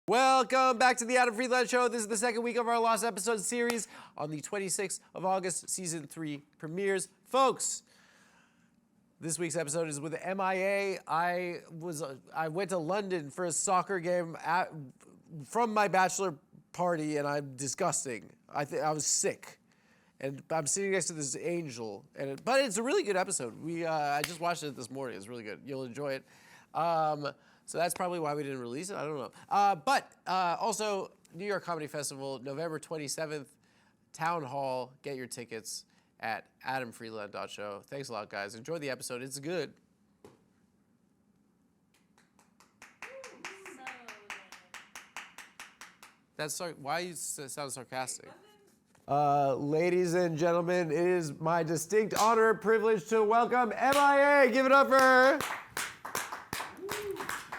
Welcome back to the Adam Friedland Show. This is the second week of our Lost Episodes series. On the 26th of August, Season 3 premieres. Folks, this week's episode is with MIA. I went to London for a soccer game from my bachelor party, and I'm disgusting. I was sick. And I'm sitting next to this angel. But it's a really good episode. I just watched it this morning. It's really good. You'll enjoy it. So that's probably why we didn't release it. I don't know. But also, New York Comedy Festival, November 27th, Town Hall. Get your tickets at adamfreeland.show. Thanks a lot, guys. Enjoy the episode. It's good. Why you sound sarcastic? Ladies and gentlemen, it is my distinct honor and privilege to welcome MIA. Give it up for her.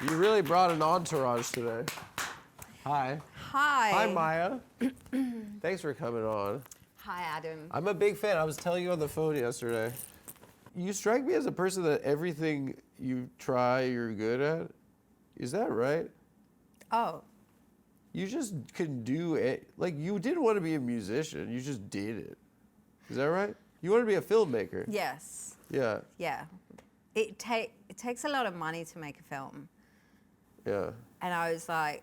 You really brought an entourage today. Hi. Hi. Hi, Maya. Thanks for coming on. Hi, Adam. I'm a big fan. I was telling you on the phone yesterday. You strike me as a person that everything you try, you're good at. Is that right? Oh. You just can do it. Like, you didn't want to be a musician. You just did it. Is that right? You want to be a filmmaker. Yes. Yeah. Yeah. It takes a lot of money to make a film. Yeah. And I was like,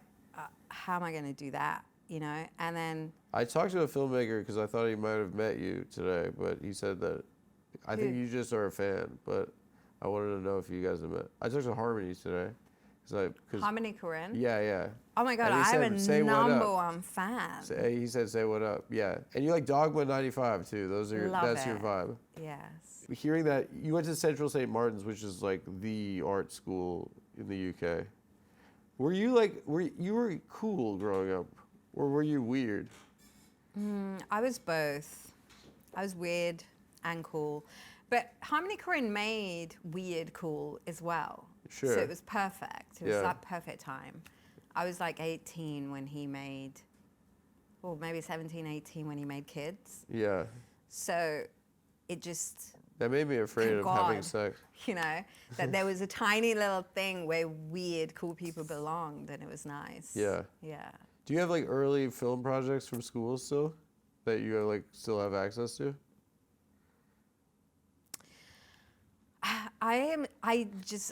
how am I going to do that? You know? And then... I talked to a filmmaker because I thought he might have met you today, but he said that I think you just are a fan, but I wanted to know if you guys have met. I talked to Harmony today. Harmony Korine? Yeah. Oh my God, I have a number one fan. He said, say what up. Yeah. And you like Dogma 95 too. That's your vibe. Yes. Hearing that, you went to Central St. Martin's, which is like the art school in the UK. Were you cool growing up, or were you weird? I was both. I was weird and cool. But Harmony Korine made weird cool as well. Sure. So it was perfect. It was like perfect time. I was like 18 when he made, or maybe 17, 18 when he made Kids. Yeah. So it just... That made me afraid of having sex. You know, that there was a tiny little thing where weird, cool people belonged, and it was nice. Yeah. Yeah. Do you have like early film projects from school still that you like still have access to? I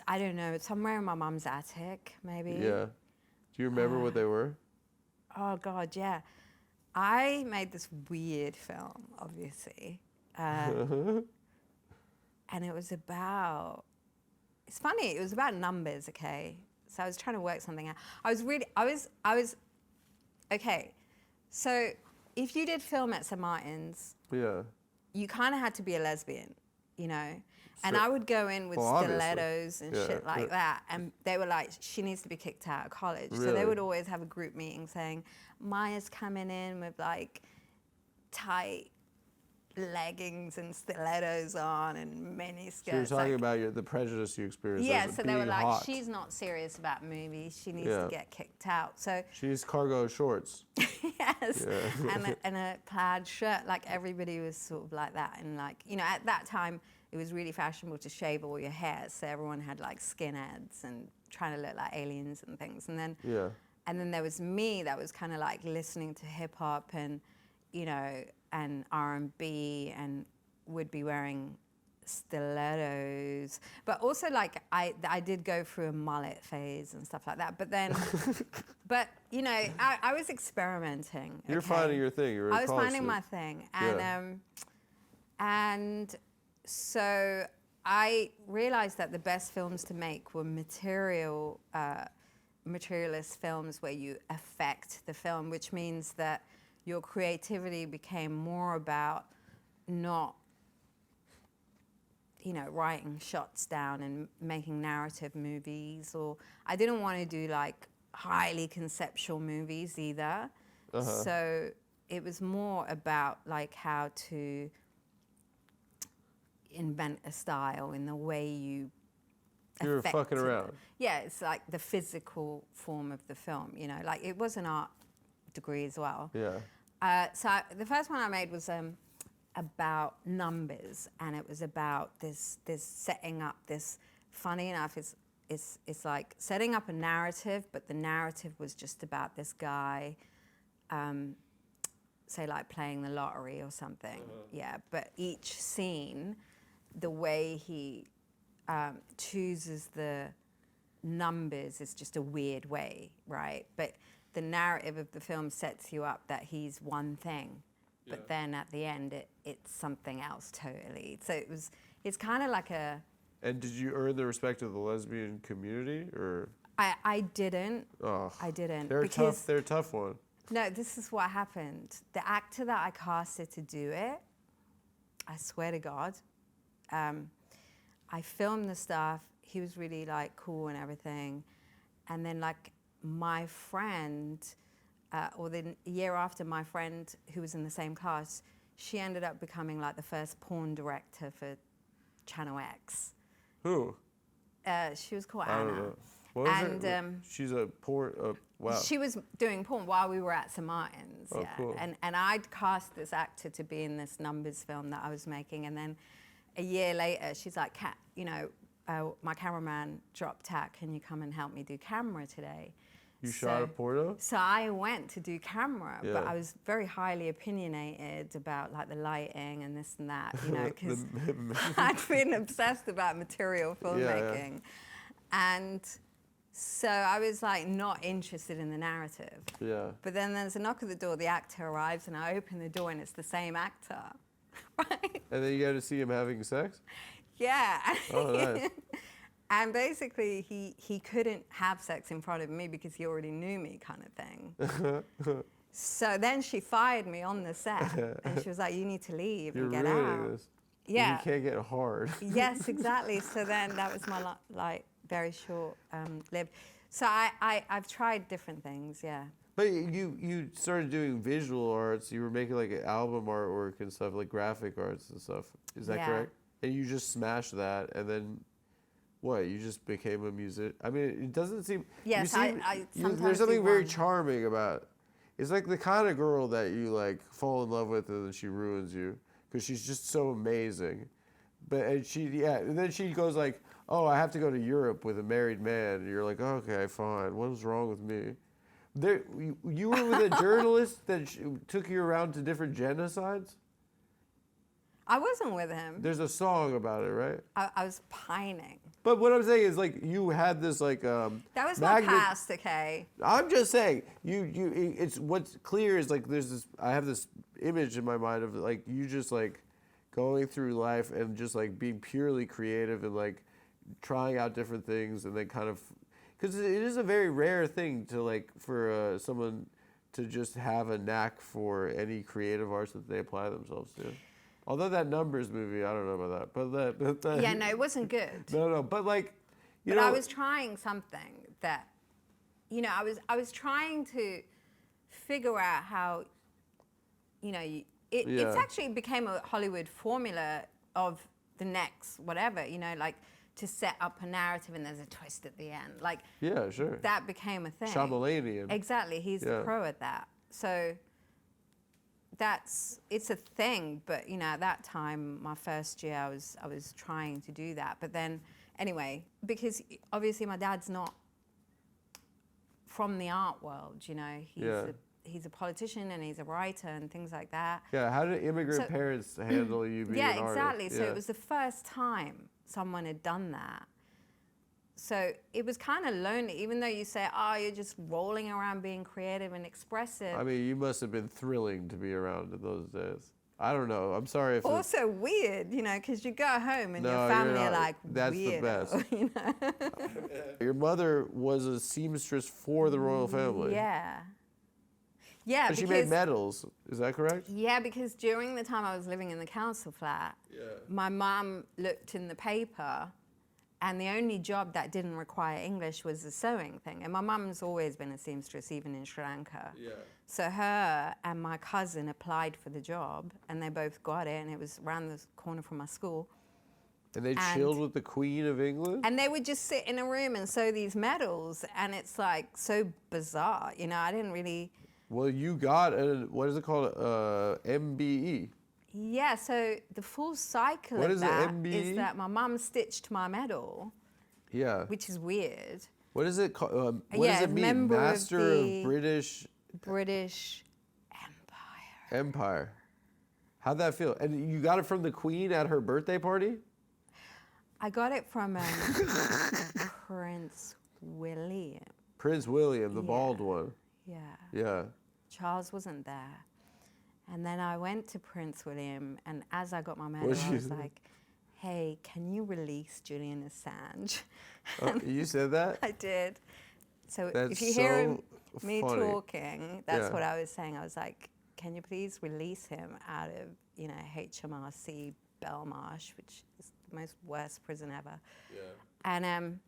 don't know, somewhere in my mom's attic, maybe. Yeah. Do you remember what they were? Oh God, yeah. I made this weird film, obviously. And it was about, it's funny, it was about numbers, okay? So I was trying to work something out. Okay, so if you did film at St. Martin's, you kind of had to be a lesbian, you know? And I would go in with stilettos and shit like that. And they were like, she needs to be kicked out of college. Really? So they would always have a group meeting saying, Maya's coming in with like tight leggings and stilettos on and mini skirts. So you're talking about the prejudice you experienced. Yeah, so they were like, hot. She's not serious about movies. She needs to get kicked out. So she needs cargo shorts. Yes, and a plaid shirt. Like everybody was sort of like that. And like, you know, at that time, it was really fashionable to shave all your hair. So everyone had like skinheads and trying to look like aliens and things. And then there was me that was kind of like listening to hip hop and, you know, and R&B, and would be wearing stilettos. But also like I did go through a mullet phase and stuff like that. But then, but you know, I was experimenting. You're finding your thing. I was finding my thing. And so I realized that the best films to make were materialist films where you affect the film, which means that your creativity became more about not, you know, writing shots down and making narrative movies. Or I didn't want to do like highly conceptual movies either. So it was more about like how to invent a style in the way you were fucking around. Yeah, it's like the physical form of the film, you know, like it was an art degree as well. Yeah. So the first one I made was about numbers, and it was about this setting up this. Funny enough, it's it's like setting up a narrative, but the narrative was just about this guy, say like playing the lottery or something. Yeah, but each scene, the way he chooses the numbers is just a weird way, right? But the narrative of the film sets you up that he's one thing, but then at the end it's something else totally. So it's kind of like a. And did you earn the respect of the lesbian community, or? I didn't. Oh, I didn't. They're because tough. They're a tough one. No, this is what happened. The actor that I casted to do it, I swear to God, I filmed the stuff. He was really like cool and everything, and then like my friend, or the year after, my friend who was in the same class, she ended up becoming like the first porn director for Channel X. Who? She was called I Anna. don't know. What was it? She's a porn. Wow. She was doing porn while we were at St. Martin's. Oh, cool. And I'd cast this actor to be in this numbers film that I was making, and then a year later, she's like, my cameraman dropped out. Can you come and help me do camera today? You shot a porno? So I went to do camera, Yeah. but I was very highly opinionated about like the lighting and this and that, you know, because I'd been obsessed about material filmmaking. And so I was like not interested in the narrative. Yeah. But then there's a knock at the door, the actor arrives, and I open the door and it's the same actor, right? And then you got to see him having sex? Yeah. Oh, nice. And basically, he couldn't have sex in front of me because he already knew me, kind of thing. So then she fired me on the set, and she was like, "You need to leave and get out." This. Yeah. You can't get hard. Yes, exactly. So then that was my like very short lived. So I've tried different things. Yeah. But you started doing visual arts. You were making like album artwork and stuff, like graphic arts and stuff. Is that correct? And you just smashed that, and then. What, you just became a musician? I mean, it doesn't seem... Yes, sometimes there's something very charming about... It's like the kind of girl that you, like, fall in love with and then she ruins you. Because she's just so amazing. And then she goes like, oh, I have to go to Europe with a married man. And you're like, okay, fine. What's wrong with me? You were with a journalist that took you around to different genocides? I wasn't with him. There's a song about it, right? I was pining. But what I'm saying is, like, you had this, like, that was my past, okay? I'm just saying, it's what's clear is, like, I have this image in my mind of, like, you just, like, going through life and just, like, being purely creative and, like, trying out different things and then kind of, because it is a very rare thing to, like, for someone to just have a knack for any creative arts that they apply themselves to. Although that Numbers movie, I don't know about that. But that yeah, no, it wasn't good. No, but like, but I was trying something that, you know, I was trying to figure out how, you know, it's actually became a Hollywood formula of the next whatever, you know, like to set up a narrative and there's a twist at the end. Like, yeah, sure. That became a thing. Shyamalanian. Exactly, he's a pro at that. So it's a thing, but you know, at that time, my first year, I was trying to do that. But then, anyway, because obviously my dad's not from the art world, you know, he's a politician and he's a writer and things like that. Yeah, how did immigrant parents handle you being an artist? Exactly. So it was the first time someone had done that. So it was kind of lonely, even though you say, oh, you're just rolling around being creative and expressive. I mean, you must have been thrilling to be around in those days. I don't know. I'm sorry if also weird, you know, because you go home and your family are like, that's weirdo, the best. You know? Your mother was a seamstress for the royal family. Yeah. Yeah, and she made medals. Is that correct? Yeah, because during the time I was living in the council flat, my mum looked in the paper. And the only job that didn't require English was the sewing thing. And my mum's always been a seamstress, even in Sri Lanka. Yeah. So her and my cousin applied for the job, and they both got it, and it was around the corner from my school. And they chilled with the Queen of England? And they would just sit in a room and sew these medals, and it's like so bizarre. You know, I didn't really... Well, you got what is it called? MBE. Yeah, so the full cycle of that is that my mum stitched my medal Yeah. which is weird. What is it called? What Yeah, does it mean? member of Master of the British Empire. Empire. How'd that feel? And you got it from the Queen at her birthday party? I got it from Prince William. Prince William, the Yeah. bald one. Yeah. Yeah. Charles wasn't there. And then I went to Prince William, and as I got my medal, What'd I you was say? like, hey, can you release Julian Assange? You said that? I did. So That's if you hear so me funny. talking, that's Yeah. what I was saying. I was like, can you please release him out of, HMRC Belmarsh, which is the most worst prison ever. Yeah. And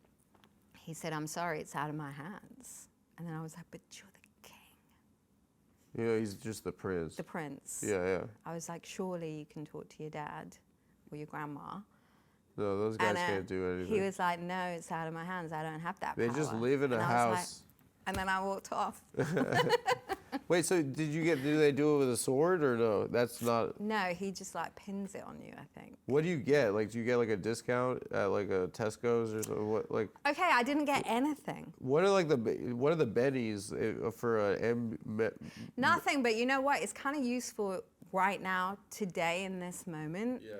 he said, I'm sorry, it's out of my hands. And then I was like, but you're the king, You know, he's just the prince. the prince. Yeah, yeah. I was like, surely you can talk to your dad or your grandma. No, those guys And can't do anything. he was like, no, it's out of my hands. I don't have that They power. just live in a And I was like- house. and then I walked off. Wait, so do they do it with a sword or no? That's not. No, he just like pins it on you, I think. What do you get? Like, do you get like a discount at like a Tesco's or something? What like? Okay, I didn't get anything. What are like what are the bennies for a Nothing, but you know what? It's kind of useful right now, today, in this moment, Yeah.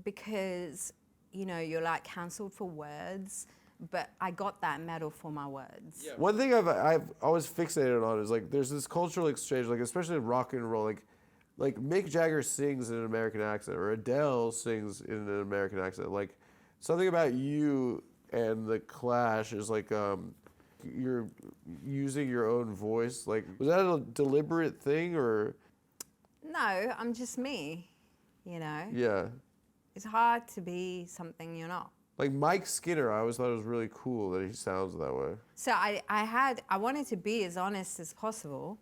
because, you're like cancelled for words, but I got that medal for my words. Yeah. One thing I've always fixated on is like there's this cultural exchange, like especially in rock and roll, like Mick Jagger sings in an American accent or Adele sings in an American accent. Like something about you and the Clash is like you're using your own voice. Like was that a deliberate thing or? No, I'm just me, Yeah. It's hard to be something you're not. Like Mike Skinner, I always thought it was really cool that he sounds that way. So I wanted to be as honest as possible.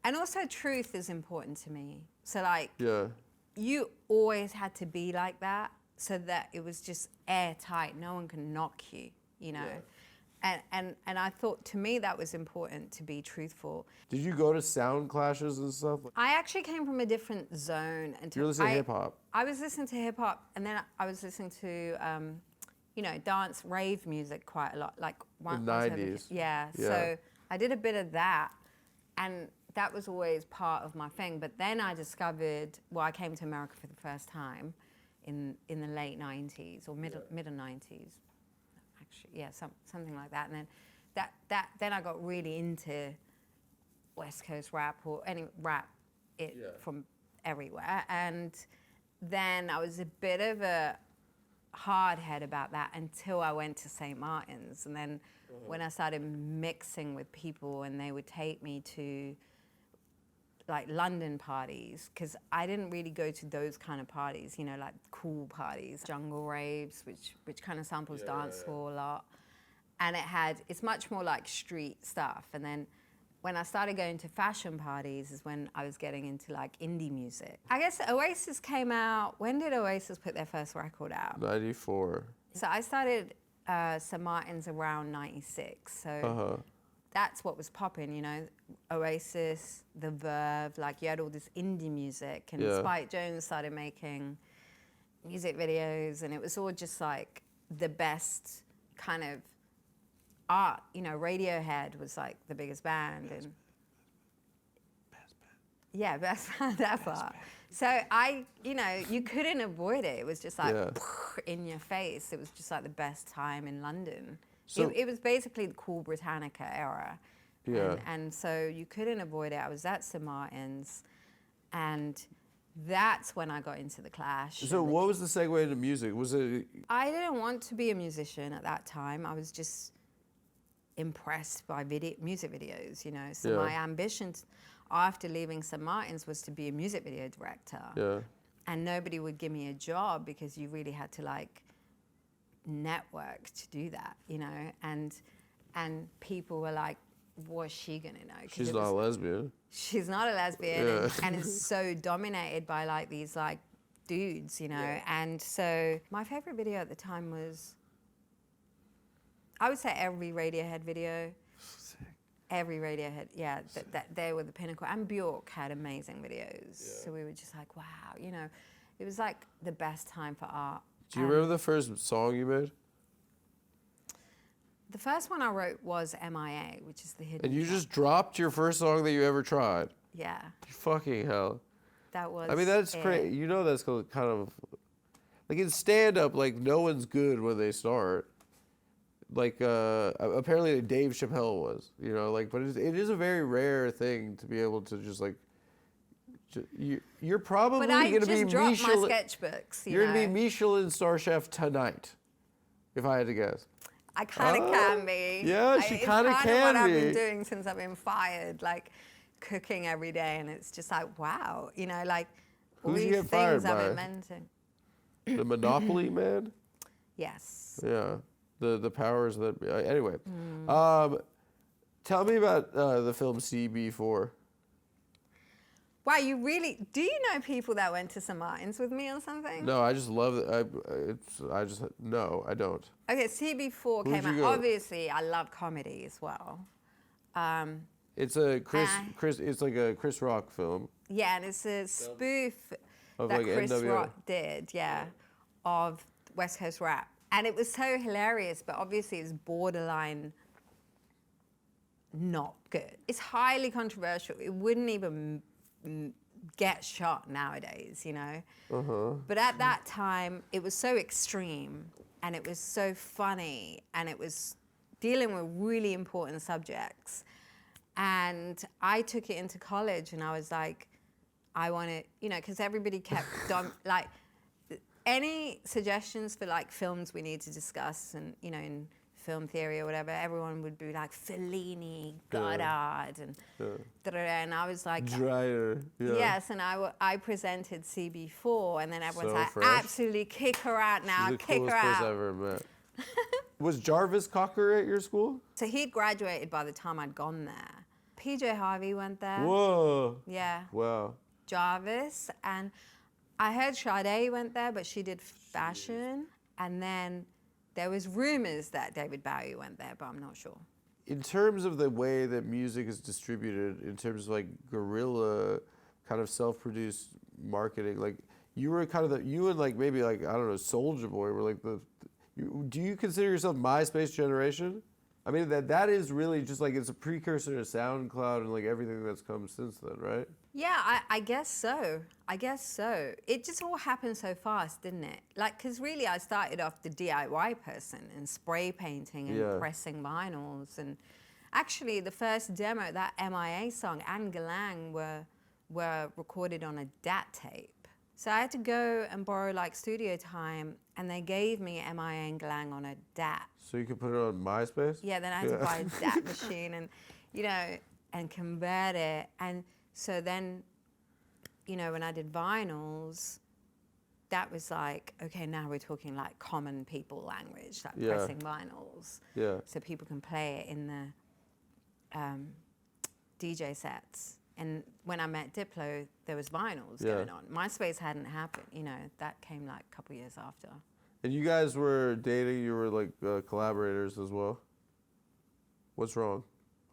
And also truth is important to me. So like, Yeah. you always had to be like that so that it was just airtight. No one can knock you, And I thought to me that was important to be truthful. Did you go to sound clashes and stuff? I actually came from a different zone. You're listening to hip hop. I was listening to hip hop, and then I was listening to, dance, rave music quite a lot. Like The 90s. Yeah. Yeah. So I did a bit of that, and that was always part of my thing. But then I discovered, I came to America for the first time in the late 90s or middle 90s. Actually, yeah, something like that. And then then I got really into West Coast rap or any rap from everywhere. And then I was a bit of a hard head about that until I went to St. Martin's. And then when I started mixing with people and they would take me to like London parties, because I didn't really go to those kind of parties, like cool parties, jungle raves, which kind of samples dancehall a lot. And it's much more like street stuff. And then when I started going to fashion parties is when I was getting into like indie music. I guess Oasis came out, when did Oasis put their first record out? 94. So I started St. Martin's around 96. So that's what was popping, Oasis, The Verve, like you had all this indie music, and Spike Jones started making music videos, and it was all just like the best kind of art. Radiohead was like the biggest band, and yeah, best band ever. So you couldn't avoid it. It was just like in your face. It was just like the best time in London. So- it was basically the cool Britannica era. Yeah. And so you couldn't avoid it. I was at St. Martin's, and that's when I got into the Clash. So what was the segue into music? Was it? I didn't want to be a musician at that time. I was just impressed by music videos, So Yeah. my ambition after leaving St. Martin's was to be a music video director. Yeah. And nobody would give me a job because you really had to like network to do that, And people were like, what's she gonna know? 'Cause She's it not was- a lesbian. She's not a lesbian, Yeah. and it's so dominated by like these like dudes, And so my favorite video at the time was, I would say every Radiohead video. Every Radiohead, that they were the pinnacle. And Bjork had amazing videos. So we were just like, wow, it was like the best time for art. Do you remember the first song you made? The first one I wrote was MIA, which is the hidden. And you track. just dropped your first song that you ever tried. Yeah, Fucking hell. that was. I mean, that's it. crazy. You know, that's kind of like in stand up, like no one's good when they start. Like apparently Dave Chappelle was, you know, like, but it is a very rare thing to be able to just like. You're probably But I going to just be dropped my Michelin. sketchbooks. You're know? going to be Michelin star chef tonight, if I had to guess. I kind of can be. Yeah, she kinda It's can kind of what I've be. been doing since I've been fired, like cooking every day, and it's just like, wow, you know, like all Who'd you these get fired things I'm by? inventing. The Monopoly man. Yes. Yeah, the powers that be. Anyway, Mm. tell me about the film CB4. Wow, you really, do you know people that went to St. Martin's with me or something? No, I just love it. No, I don't. Okay, CB4 Who'd came you out. go? Obviously, I love comedy as well. It's a It's like a Chris Rock film. Yeah, and it's a spoof Of, that like, Chris NWA. Rock did, of West Coast rap. And it was so hilarious, but obviously it's borderline not good. It's highly controversial. It wouldn't even get shot nowadays, you know? But at that time, it was so extreme, and it was so funny, and it was dealing with really important subjects. And I took it into college, and I was like, I want to, you know, because everybody kept, like, any suggestions for, like, films we need to discuss, and, you know, in film theory or whatever, everyone would be like, Fellini, Godard, and da-da-da, and I was like, Dreyer. Yeah. yes, and I presented CB4, and then everyone's So like, fresh. absolutely, kick her out now, She's the kick her coolest person I out. ever met. Was Jarvis Cocker at your school? So he'd graduated by the time I'd gone there. PJ Harvey went there. Whoa. Yeah. Wow. Jarvis, and I heard Sade went there, but she did fashion, and then there was rumors that David Bowie went there, but I'm not sure. In terms of the way that music is distributed, in terms of like guerrilla, kind of self-produced marketing, like you were kind of you and like maybe like, I don't know, Soulja Boy were like do you consider yourself MySpace generation? I mean, that is really just like, it's a precursor to SoundCloud and like everything that's come since then, right? Yeah, I guess so. I guess so. It just all happened so fast, didn't it? Like, because really I started off the DIY person and spray painting and pressing vinyls. And actually the first demo, that MIA song and Galang were recorded on a DAT tape. So I had to go and borrow like studio time, and they gave me MIA and Galang on a DAT. So you could put it on MySpace? Yeah, then I had to buy a DAT machine and, you know, and convert it. And so then, you know, when I did vinyls, that was like, okay, now we're talking like common people language, like pressing vinyls. Yeah. So people can play it in the DJ sets. And when I met Diplo, there was vinyls going on. MySpace hadn't happened, you know, that came like a couple years after. And you guys were dating, you were like collaborators as well? What's wrong?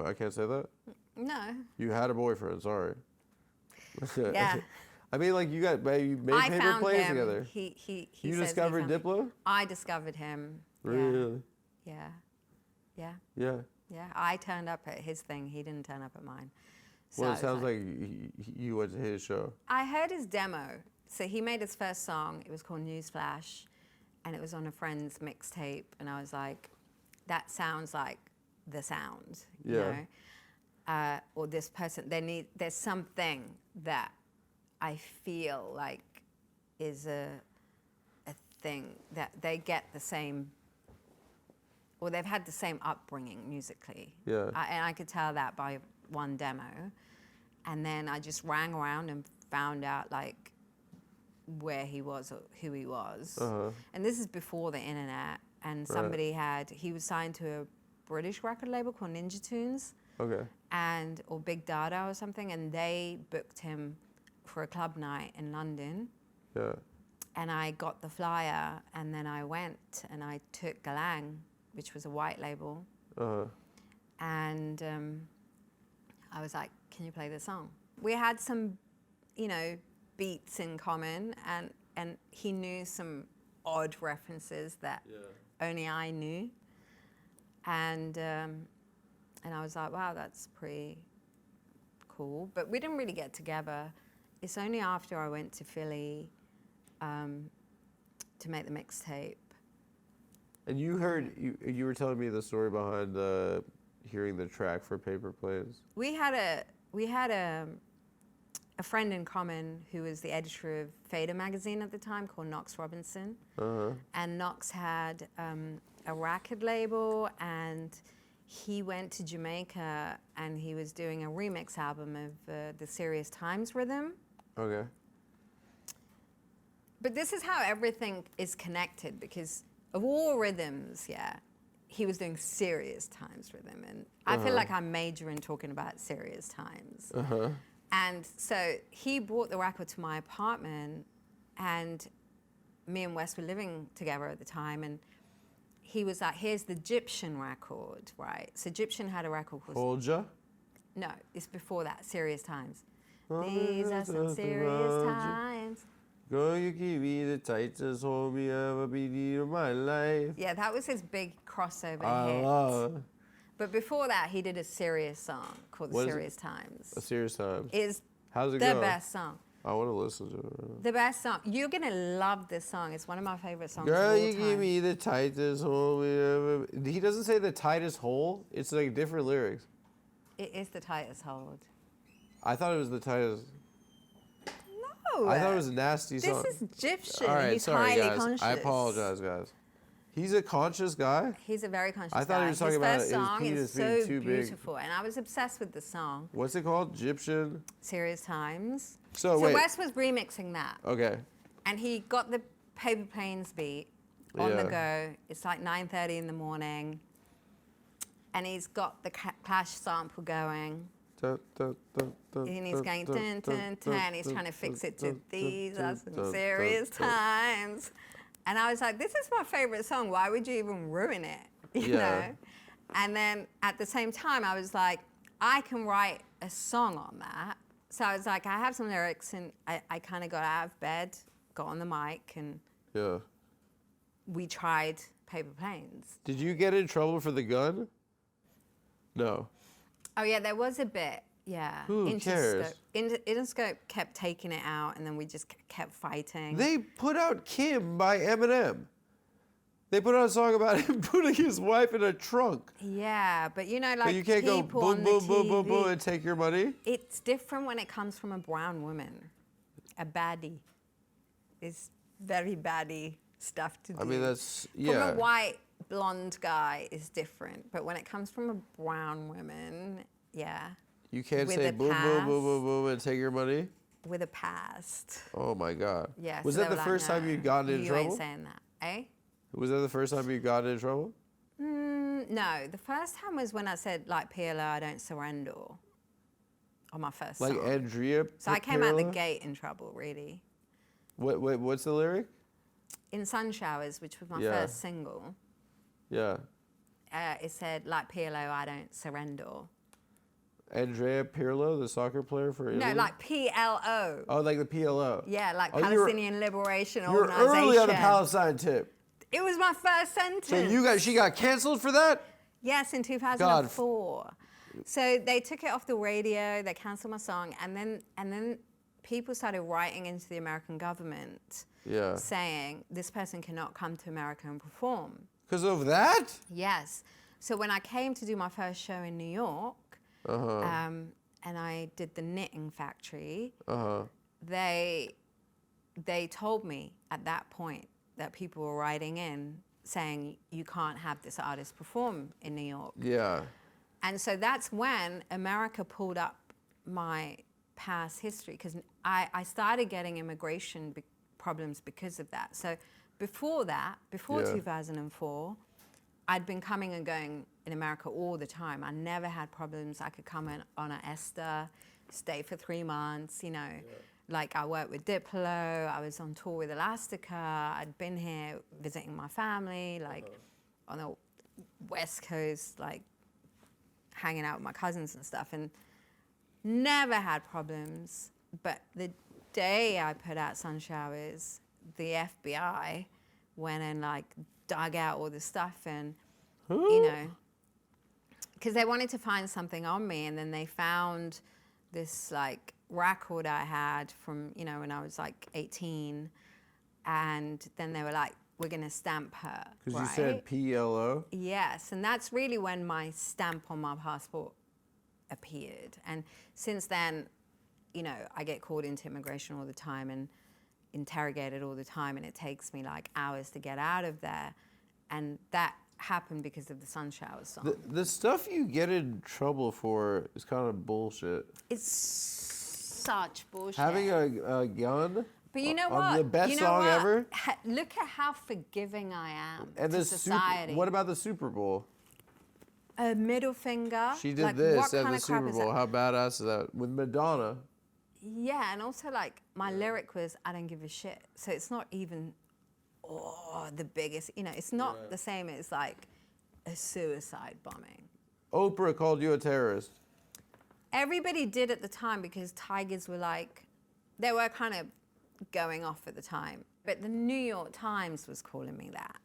I can't say that? No. You had a boyfriend, sorry. Yeah. I mean, like you made I paper found planes him. together. He You says he discovered found me. Diplo? I discovered him. Really? Yeah. Yeah. Yeah. Yeah. I turned up at his thing. He didn't turn up at mine. So Well, I it was sounds like you went to his show. I heard his demo. So he made his first song. It was called Newsflash, and it was on a friend's mixtape. And I was like, that sounds like the sound, you know? Or this person, there's something that I feel like is a thing that they get the same, or they've had the same upbringing musically. Yeah. And I could tell that by one demo. And then I just rang around and found out like where he was or who he was. And this is before the internet. And somebody he was signed to a British record label called Ninja Tunes. Okay. Or Big Dada or something, and they booked him for a club night in London. Yeah. And I got the flyer, and then I went and I took Galang, which was a white label. And I was like, can you play this song? We had some, you know, beats in common, and he knew some odd references that only I knew. And I was like, wow, that's pretty cool. But we didn't really get together. It's only after I went to Philly to make the mixtape. And you were telling me the story behind hearing the track for Paper Planes. We had a friend in common who was the editor of Fader magazine at the time called Knox Robinson. And Knox had a record label, and he went to Jamaica and he was doing a remix album of the Serious Times rhythm. Okay. But this is how everything is connected, because of all rhythms, yeah, he was doing Serious Times rhythm. And I feel like I'm majoring talking about Serious Times. And so he brought the record to my apartment, and me and Wes were living together at the time, and he was like, here's the Egyptian record, right? So Egyptian had a record called... Folja? No, it's before that, Serious Times. These are some serious times. Girl, you give me the tightest hold me ever beat of my life. Yeah, that was his big crossover I hit. love But before that, he did a serious song called What The is it? Serious Times. A Serious Times. Is How's it the go? best song. I want to listen to it. The best song. You're going to love this song. It's one of my favorite songs Girl, of all you time. give me the tightest hole me ever. He doesn't say the tightest hole. It's like different lyrics. It is the tightest hold. I thought it was the tightest. No. I thought it was a nasty This song. is Egyptian. All right, He's sorry highly guys. conscious. I apologize, guys. He's a conscious guy. He's a very conscious I thought guy. he was talking his about first his song penis is being so too big. beautiful, and I was obsessed with the song. What's it called? Egyptian. Serious Times. So So wait. Wes was remixing that, Okay. and he got the Paper Planes beat on the Yeah. go. It's like 9:30 in the morning, and he's got the Clash sample going. And And he's going dun dun dun. He's trying to fix it to these are some serious times. And I was like, this is my favorite song. Why would you even ruin it? You Yeah. know? And then at the same time, I was like, I can write a song on that. So I was like, I have some lyrics, and I kind of got out of bed, got on the mic, and Yeah. we tried Paper Planes. Did you get in trouble for the gun? No. Oh yeah, there was a bit. Yeah. Who cares? Interscope kept taking it out, and then we just kept fighting. They put out Kim by Eminem. They put out a song about him putting his wife in a trunk. Yeah, but you know, like But you can't go people boom, on the boom, boom, boom, boom, TV, and take your money. it's different when it comes from a brown woman, a baddie. It's very baddie stuff to do. I mean, that's, From yeah. a white blonde guy is different, but when it comes from a brown woman, yeah, You can't with say a boom, boom, boom, boom, past. boom, and take your money. with a past. Oh my God. Yeah. Was so that they the were first like, time you'd "No, gotten in you trouble? ain't saying that, eh? Was that the first time you got in trouble? No, the first time was when I said, like, PLO, I don't surrender, on my first Like song. Andrea? So I came out the Pirlo? gate in trouble, really. What's the lyric? In Sun Showers, which was my Yeah. first single, Yeah. it said, like PLO, I don't surrender. Andrea Pirlo, the soccer player for Italy? No, like PLO. Oh, like the PLO. Yeah, like Oh, you were- Palestinian Liberation You were Organization. early on the Palestine tip. It was my first sentence. So she got canceled for that? Yes, in 2004. So they took it off the radio, they canceled my song, and then people started writing into the American government Yeah. saying, this person cannot come to America and perform. Because of that? Yes. So when I came to do my first show in New York, and I did the Knitting Factory, they told me at that point that people were writing in saying, you can't have this artist perform in New York. Yeah. And so that's when America pulled up my past history, because I started getting immigration problems because of that. So before that, before Yeah. 2004, I'd been coming and going in America all the time. I never had problems. I could come in on an ESTA, stay for 3 months, you know. Like I worked with Diplo, I was on tour with Elastica, I'd been here visiting my family, like on the West Coast, like hanging out with my cousins and stuff, and never had problems. But the day I put out Sun Showers, the FBI went and like dug out all the stuff, and you know, because they wanted to find something on me, and then they found this like record I had from, you know, when I was like 18, and then they were like, we're gonna stamp her. Because right? you said PLO. Yes, and that's really when my stamp on my passport appeared. And since then, you know, I get called into immigration all the time and interrogated all the time, and it takes me like hours to get out of there. And that happened because of the Sun Shower song. The stuff you get in trouble for is kind of bullshit. It's such bullshit. Having a gun. But you know on what? the best you know song what? ever. Look at how forgiving I am And to the society. what about the Super Bowl? A middle finger. She did like, this what at kind the of crap Super is Bowl. that? How badass is that? With Madonna. Yeah, and also like my lyric was, I don't give a shit. So it's not even, the biggest, you know, it's not the same as like a suicide bombing. Oprah called you a terrorist. Everybody did at the time because tigers were like, they were kind of going off at the time. But the New York Times was calling me that,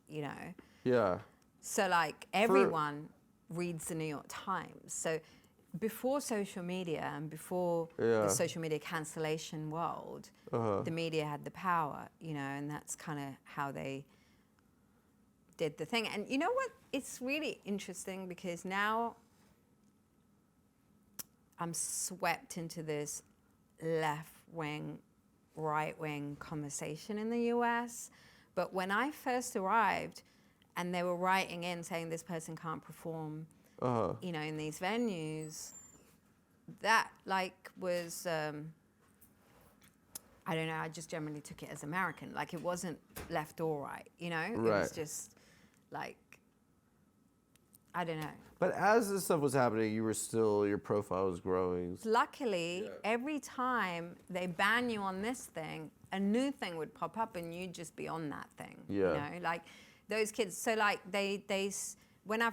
you know. Yeah. So like everyone reads the New York Times. So before social media and before the social media cancellation world, the media had the power, you know, and that's kind of how they did the thing. And you know what? It's really interesting because now I'm swept into this left-wing, right-wing conversation in the US. But when I first arrived and they were writing in saying this person can't perform, you know, in these venues, that like was, I don't know, I just generally took it as American. Like it wasn't left or right, you know? It was just like, I don't know. But as this stuff was happening, you were still, your profile was growing. Luckily, every time they ban you on this thing, a new thing would pop up and you'd just be on that thing. Yeah. You know, like those kids. So like when I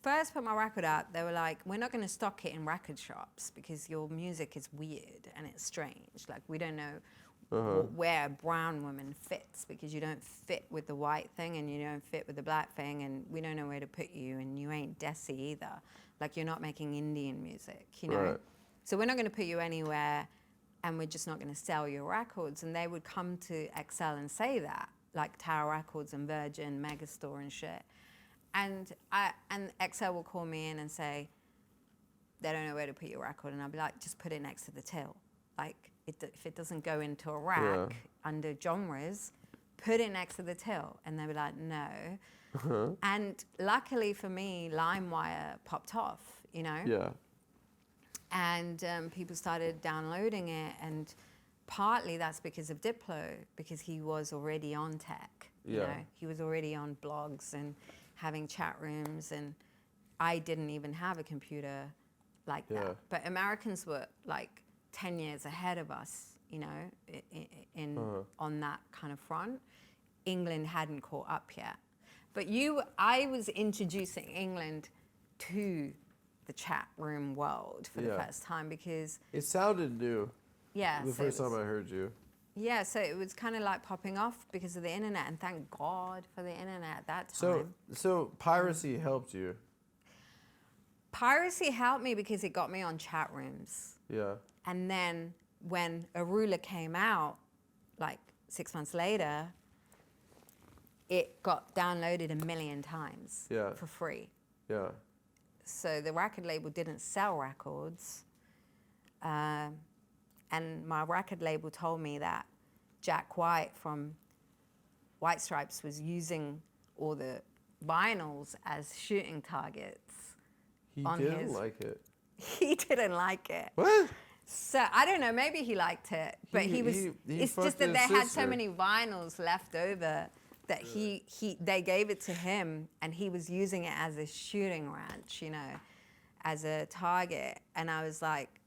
first put my record out, they were like, we're not going to stock it in record shops because your music is weird and it's strange. Like we don't know where a brown woman fits because you don't fit with the white thing and you don't fit with the black thing, and we don't know where to put you, and you ain't Desi either. Like you're not making Indian music, you know? Right. So we're not going to put you anywhere, and we're just not going to sell your records. And they would come to XL and say that, like Tower Records and Virgin, Megastore and shit. And XL will call me in and say, they don't know where to put your record. And I'll be like, just put it next to the till. Like, if it doesn't go into a rack under genres, put it next to the till. And they'll be like, no. And luckily for me, LimeWire popped off, you know? Yeah. And people started downloading it. And partly that's because of Diplo, because he was already on tech. You know? He was already on blogs and having chat rooms, and I didn't even have a computer like that. But Americans were like 10 years ahead of us, you know, on that kind of front. England hadn't caught up yet. But I was introducing England to the chat room world for the first time because... It sounded new. Yeah. The first time I heard you. Yeah, so it was kind of like popping off because of the internet, and thank God for the internet at that time. So piracy helped you. Piracy helped me because it got me on chat rooms. Yeah. And then when Arula came out, like 6 months later, it got downloaded 1 million times for free. Yeah. So the record label didn't sell records. And my record label told me that Jack White from White Stripes was using all the vinyls as shooting targets. He didn't like it. He didn't like it. What? So I don't know, maybe he liked it, but it's just that they had so many vinyls left over that they gave it to him, and he was using it as a shooting range, you know, as a target. And I was like,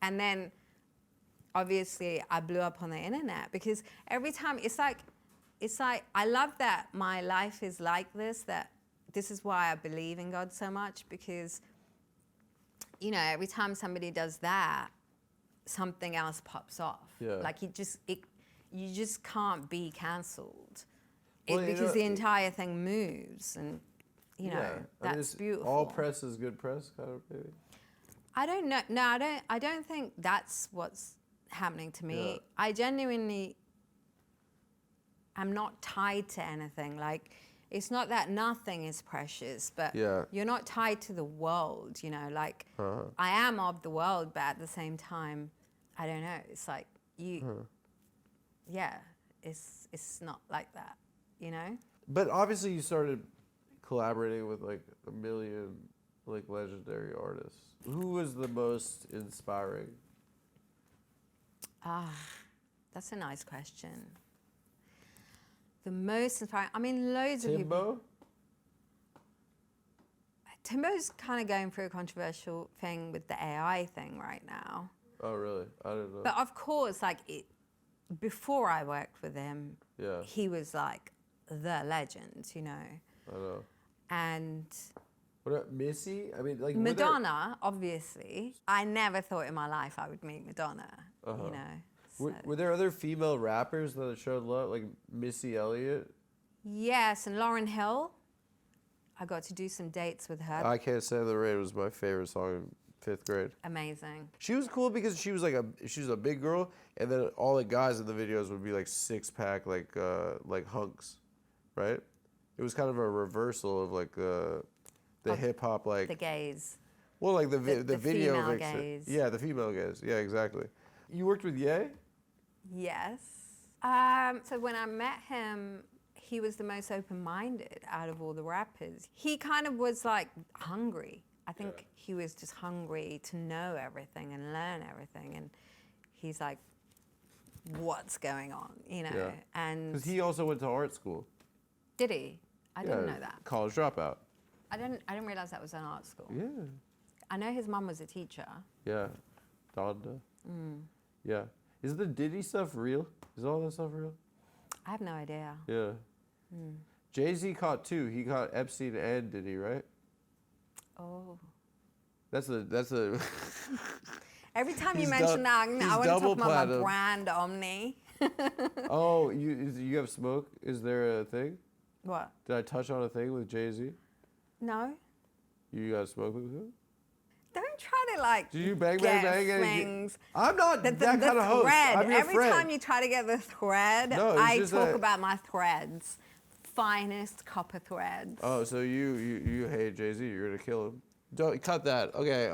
and then obviously I blew up on the internet because every time it's like I love that my life is like this, that this is why I believe in God so much, because you know, every time somebody does that, something else pops off. Yeah. Like you just can't be cancelled. Well, Because the entire thing moves. And you know, I mean, that's it's beautiful. All press is good press, kind of maybe. I don't know. No, I don't think that's what's happening to me. Yeah. I genuinely am not tied to anything. Like, it's not that nothing is precious, but Yeah. you're not tied to the world, you know. Like, I am of the world, but at the same time, I don't know. It's like yeah, it's not like that, you know. But obviously, you started collaborating with like a million like legendary artists. Who was the most inspiring? That's a nice question. The most inspiring, I mean, loads of people. Timbo? Timbo's kind of going through a controversial thing with the AI thing right now. Oh, really? I didn't know. But of course, like, before I worked with him, Yeah. he was like the legend, you know. I know. And What about Missy? I mean, like Madonna, obviously. I never thought in my life I would meet Madonna, you know. So. Were there other female rappers that showed love, like Missy Elliott? Yes, and Lauryn Hill. I got to do some dates with her. I Can't Stand the Rain was my favorite song in 5th grade. Amazing. She was cool because she was a big girl, and then all the guys in the videos would be like 6-pack, like hunks, right? It was kind of a reversal of like the hip hop, like The gays. well, like the video female makes it- gays. Yeah, the female gays. Yeah, exactly. You worked with Ye? Yes. So when I met him, he was the most open-minded out of all the rappers. He kind of was like hungry. I think he was just hungry to know everything and learn everything. And he's like, what's going on, you know? Yeah. And Because he also went to art school. did he? I didn't know that. College dropout. I didn't realize that was an art school. Yeah. I know his mum was a teacher. Yeah. Donda. Yeah. Is the Diddy stuff real? Is all that stuff real? I have no idea. Yeah. Jay-Z caught 2. He caught Epstein and Diddy, right? Oh. That's a Every time you He's mention that, he's I want to double talk about my platinum. brand Omni. Oh, you have smoke? Is there a thing? What? Did I touch on a thing with Jay-Z? No? You got smoke with him? Don't try to like Did you bang, get bang, bang? things. I'm not The that kind of host. thread. I'm your Every friend. time you try to get the thread, No, it's I just talk a- about my threads. Finest copper threads. Oh, so you hate Jay-Z. You're going to kill him. Don't cut that. Okay.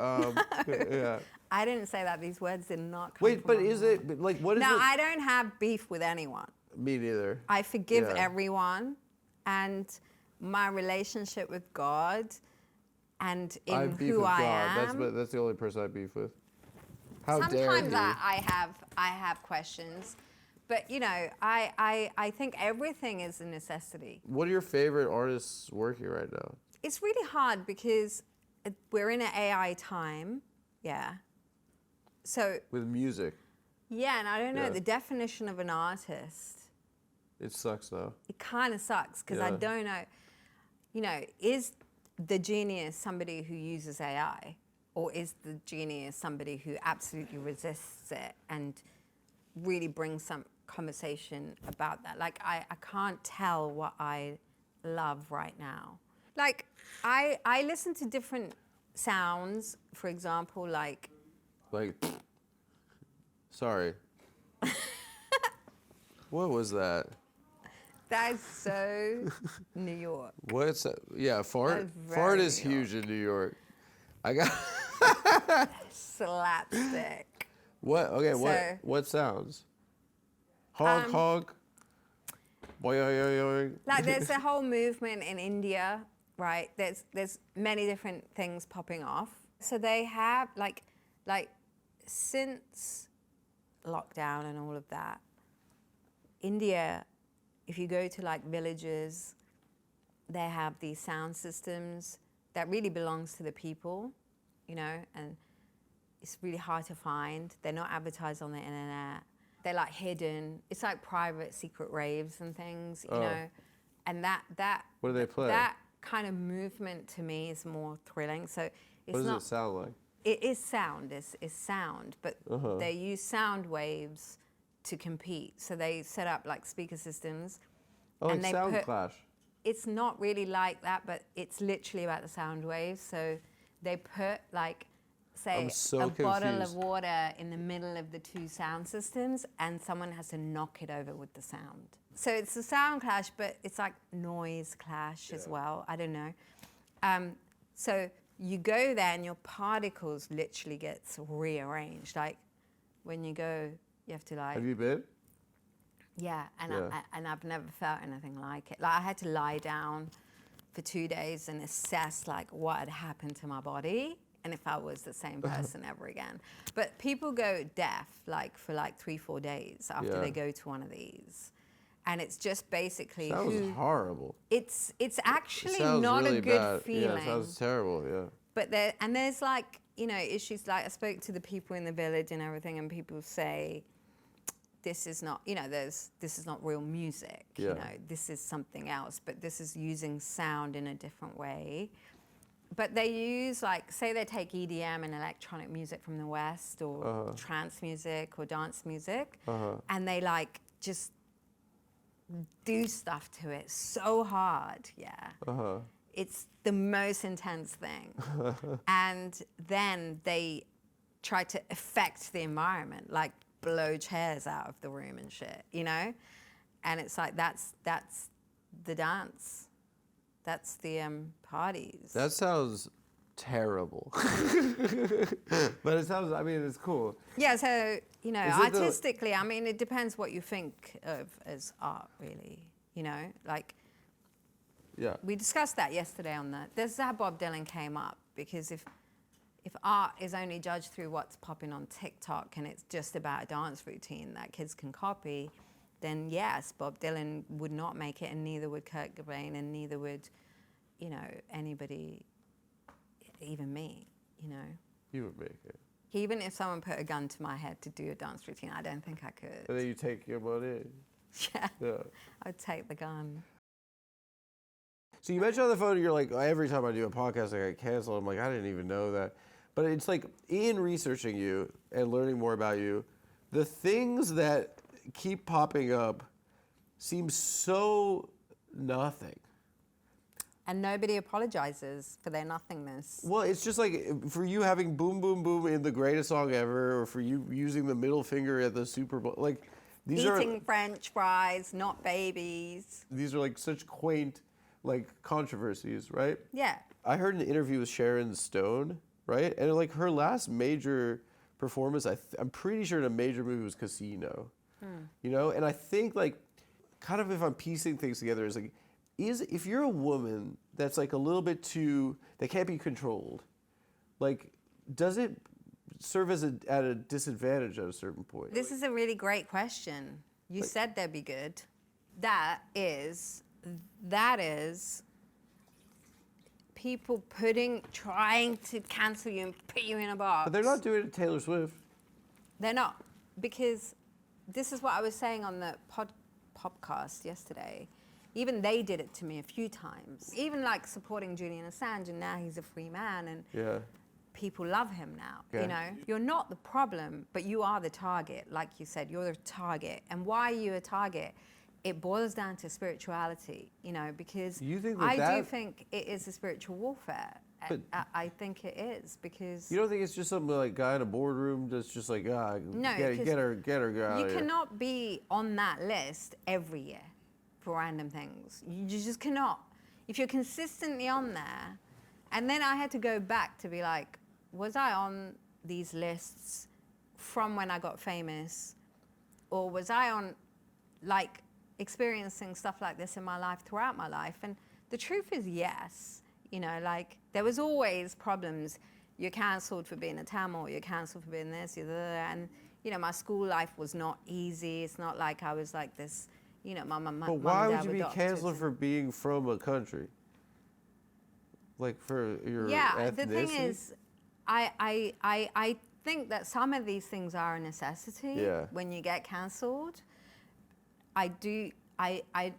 Yeah. I didn't say that. These words did not come Wait, from but my is mouth. it like what is No, it? I don't have beef with anyone. Me neither. I forgive Yeah. everyone, and my relationship with God and I in beef who with I God. am. That's the only person I beef with. How dare Sometimes he? I have questions, but you know, I think everything is a necessity. What are your favorite artists working right now? It's really hard because we're in an AI time, yeah. So With music, yeah, and I don't know Yeah. the definition of an artist. it sucks though. It kind of sucks because I Yeah. don't know. You know, is the genius somebody who uses AI, or is the genius somebody who absolutely resists it and really brings some conversation about that? Like, I can't tell what I love right now. Like, I listen to different sounds, for example, like, Like, sorry. What was that? that is so New York. What's that? Yeah, fart. That's Fart very is New York. huge in New York. I got Slapstick. what? Okay, So- what sounds? Honk honk. Boy, yo, yo, yo. Like, there's a whole movement in India, right? There's many different things popping off. So they have like since lockdown and all of that, India, if you go to like villages, they have these sound systems that really belongs to the people, you know, and it's really hard to find. They're not advertised on the internet. They're like hidden. It's like private secret raves and things, you know. And that What do they play? that kind of movement to me is more thrilling. So it's What does not it sound like? it is sound, it's sound, but they use sound waves to compete. So they set up like speaker systems. Oh, like and they Sound put- Clash. it's not really like that, but it's literally about the sound waves. So they put like, say, I'm so a bottle of confused. water in the middle of the two sound systems, and someone has to knock it over with the sound. So it's a sound clash, but it's like noise clash as well. I don't know. So you go there and your particles literally gets rearranged. Like when you go, you have to like... Have you been? Yeah, and Yeah. and I've never felt anything like it. Like I had to lie down for 2 days and assess like what had happened to my body and if I was the same person ever again. But people go deaf like for like 3-4 days after they go to one of these, and it's just basically Sounds horrible. it's actually Sounds not really a good bad. feeling. Yeah, sounds terrible. Yeah. But there's like, you know, issues like I spoke to the people in the village and everything, and people say, this is not, you know, this is not real music. Yeah. You know, this is something else, but this is using sound in a different way. But they use like, say they take EDM and electronic music from the West, or trance music or dance music, and they like just do stuff to it so hard, It's the most intense thing. And then they try to affect the environment, like blow chairs out of the room and shit, you know? And it's like, that's the dance. That's the parties. That sounds terrible. But it sounds, I mean, it's cool. Yeah, so, you know, Is it the- artistically, I mean, it depends what you think of as art, really, you know? Like, Yeah. we discussed that yesterday on the... This is how Bob Dylan came up, because if art is only judged through what's popping on TikTok and it's just about a dance routine that kids can copy, then yes, Bob Dylan would not make it, and neither would Kurt Cobain, and neither would, you know, anybody, even me, you know. You would make it. Even if someone put a gun to my head to do a dance routine, I don't think I And could. then you take your money. Yeah, Yeah. I'd take the gun. So you mentioned on the phone, you're like, every time I do a podcast, I get canceled. I'm like, I didn't even know that. But it's like, in researching you and learning more about you, the things that keep popping up seem so nothing. And nobody apologizes for their nothingness. Well, it's just like, for you having boom, boom, boom in the greatest song ever, or for you using the middle finger at the Super Bowl, like, these Eating French fries, not babies. are like such quaint, like, controversies, right? Yeah. I heard an interview with Sharon Stone, right? And like her last major performance, I'm pretty sure in a major movie was Casino. You know? And I think like, kind of if I'm piecing things together, is like, if you're a woman that's like a little bit too, that can't be controlled, like, does it serve as at a disadvantage at a certain point? This is a really great question. You said they'd be good. That is people trying to cancel you and put you in a box. But they're not doing it to Taylor Swift. They're not, because this is what I was saying on the podcast yesterday. Even they did it to me a few times. Even like supporting Julian Assange, and now he's a free man, and Yeah. people love him now. Okay. You know, you're not the problem, but you are the target. Like you said, you're the target. And why are you a target? It boils down to spirituality, you know, because You think I do that- think it is a spiritual warfare. But- I think it is, because You don't think it's just some like guy in a boardroom that's just like, No, get 'cause her, get out you of here. cannot be on that list every year for random things. You just cannot. If you're consistently on there, and then I had to go back to be like, was I on these lists from when I got famous, or was I on, like, experiencing stuff like this in my life throughout my life? And the truth is yes. You know, like, there was always problems. You're cancelled for being a Tamil, you're cancelled for being this, you're that, and, you know, my school life was not easy. It's not like I was like this, you know, my But mum why and would dad you were be doctors canceled and- for being from a country? Like for your Yeah, ethnicity? the thing is, I think that some of these things are a necessity Yeah. when you get cancelled.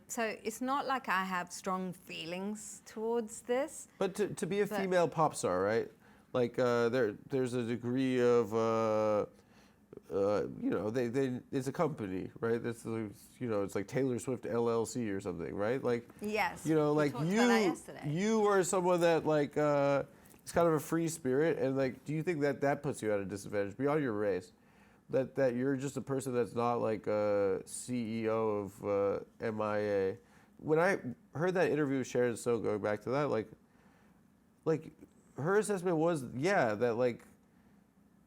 So it's not like I have strong feelings towards this. But to be a But- female pop star, right? Like there's a degree of you know, it's a company, right? That's the, you know, it's like Taylor Swift LLC or something, right? Like, Yes. you know, we like talked about that yesterday. you are someone that like is kind of a free spirit, and like, do you think that that puts you at a disadvantage beyond your race? That you're just a person that's not like a CEO of MIA. When I heard that interview with Sharon Stone, going back to that, like her assessment was, yeah, that like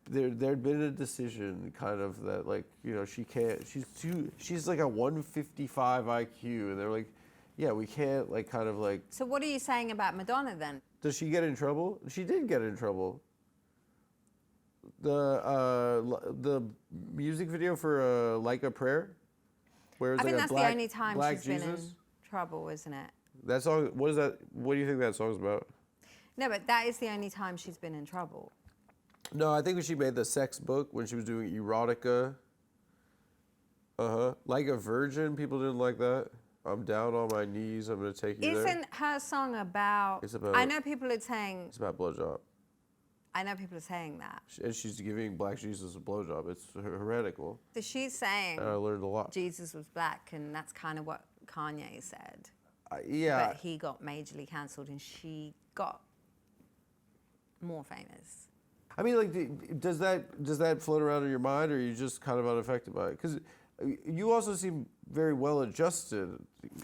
there'd been a decision kind of that like, you know, she's like a 155 IQ, and they're like, yeah, we can't like kind of like. So what are you saying about Madonna then? Does she get in trouble? She did get in trouble. The music video for Like a Prayer, where it's I like think a that's black, the only time black she's Jesus. been in trouble, isn't it? That song, what is that? What do you think that song's about? No, but that is the only time she's been in trouble. No, I think when she made the sex book, when she was doing erotica. Like a Virgin, people didn't like that. I'm down on my knees, I'm gonna take you there. Isn't her song about? It's about. I know people are saying. It's about blowjob. I know people are saying that. And she's giving Black Jesus a blowjob. It's heretical. So she's saying And I learned a lot. Jesus was black, and that's kind of what Kanye said. Yeah. But he got majorly cancelled, and she got more famous. I mean, like, does that float around in your mind, or are you just kind of unaffected by it? Because you also seem very well adjusted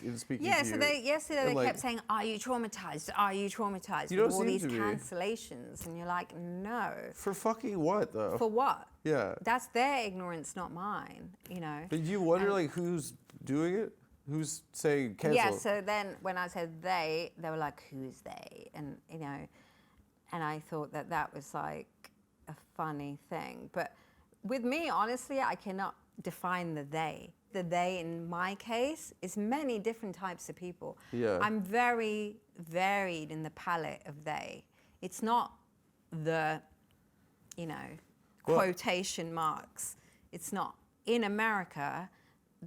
in speaking Yeah, to so you. yesterday they like, kept saying, "Are you traumatized? Are you traumatized?" You don't with all seem these to be. cancellations, and you're like, "No." For fucking what, though? For what? Yeah. That's their ignorance, not mine. You know. But do you wonder, like, who's doing it? Who's saying cancel? Yeah. So then, when I said they were like, "Who's they?" And you know, and I thought that was like a funny thing. But with me, honestly, I cannot define the they. The they in my case is many different types of people. Yeah. I'm very varied in the palette of they. It's not the, you know, Well- quotation marks. It's not. In America,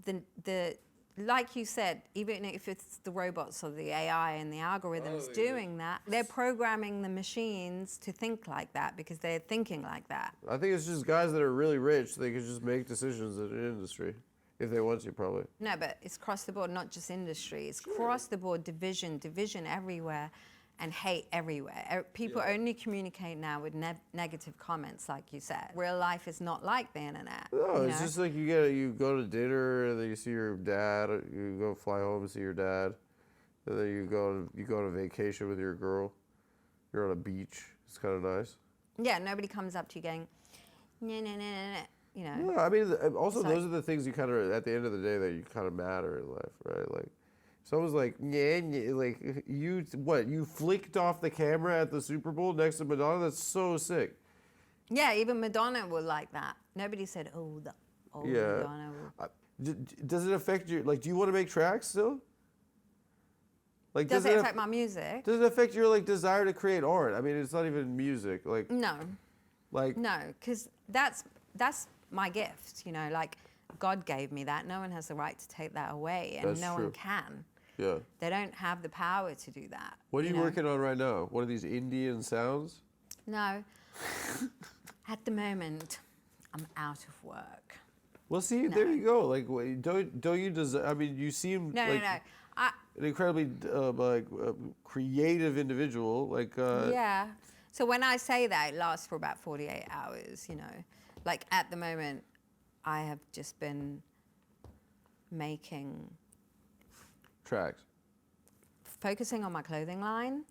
the like you said, even if it's the robots or the AI and the algorithms doing that, they're programming the machines to think like that because they're thinking like that. I think it's just guys that are really rich. They can just make decisions in an industry. If they want to, probably. No, but it's across the board, not just industry. It's across the board, division everywhere, and hate everywhere. People only communicate now with negative comments, like you said. Real life is not like the internet. No, you it's know? just like you go to dinner and then you see your dad. You go fly home and see your dad, and then you go on a vacation with your girl. You're on a beach. It's kind of nice. Yeah, nobody comes up to you going, no, no, no, no, no. You know. Yeah, I mean, also It's those like- are the things you kind of, at the end of the day, that you kind of matter in life, right? Like, someone's like, yeah, like you flicked off the camera at the Super Bowl next to Madonna. That's so sick. Yeah, even Madonna will like that. Nobody said, oh, Yeah. Madonna will. Does it affect you? Like, do you want to make tracks still? Like, Does it affect my music? Does it affect your like desire to create art? I mean, it's not even music. Like, No, like no, because that's my gift, you know, like God gave me that. No one has the right to take that away, and That's no true. one can. yeah. They don't have the power to do that. What are you know? working on right now? One of these Indian sounds? No. At the moment, I'm out of work. Well, see, there you go. Like, don't you deserve? I mean, you seem No, like no. an incredibly creative individual. Like, Yeah. So when I say that, it lasts for about 48 hours, you know. Like at the moment, I have just been focusing on my clothing line.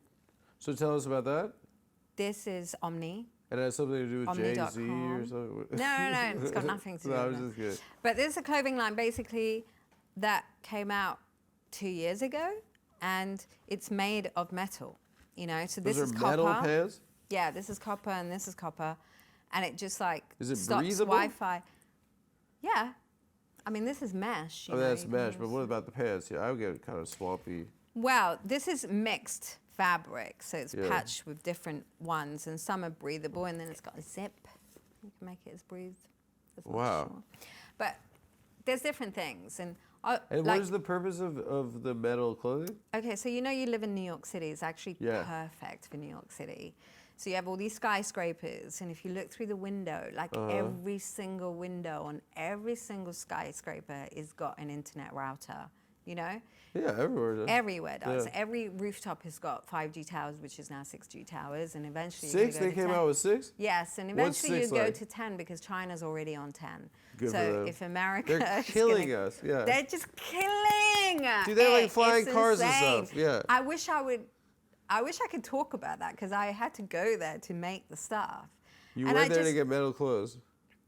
So tell us about that. This is Omni. And it has something to do with Jay-Z or Omni.com. something. No, it's got nothing to do No, I with was that. just kidding. But this is a clothing line basically that came out 2 years ago, and it's made of metal, you know. So this Those is are metal copper. pants? Yeah, this is copper and this is copper, and it just like Is it stops breathable? Wi-Fi. Yeah, I mean this is mesh. You Oh, know, that's you can mesh, but use- what about the pants? Yeah, I would get kind of swampy. Well, this is mixed fabric, so it's Yeah. patched with different ones, and some are breathable, and then it's got a zip. You can make it as breathed. as much Wow. as you want. But there's different things, and And like, what is the purpose of the metal clothing? okay, so you know you live in New York City. It's actually Yeah. perfect for New York City So you have all these skyscrapers, and if you look through the window, like every single window on every single skyscraper is got an internet router, you know? Yeah, everywhere does. Everywhere does. Yeah. Every rooftop has got 5G towers, which is now 6G towers, and eventually Six? you're gonna They go to came 10. out with 6? Yes, and What's eventually you 6 go like? to 10 because China's already on 10. Good so for them. if America They're is killing gonna- us, yeah. They're just killing. Dude, they're like it. flying It's cars and insane. stuff, yeah. I wish I could talk about that because I had to go there to make the stuff. You And went I there to just- get metal clothes.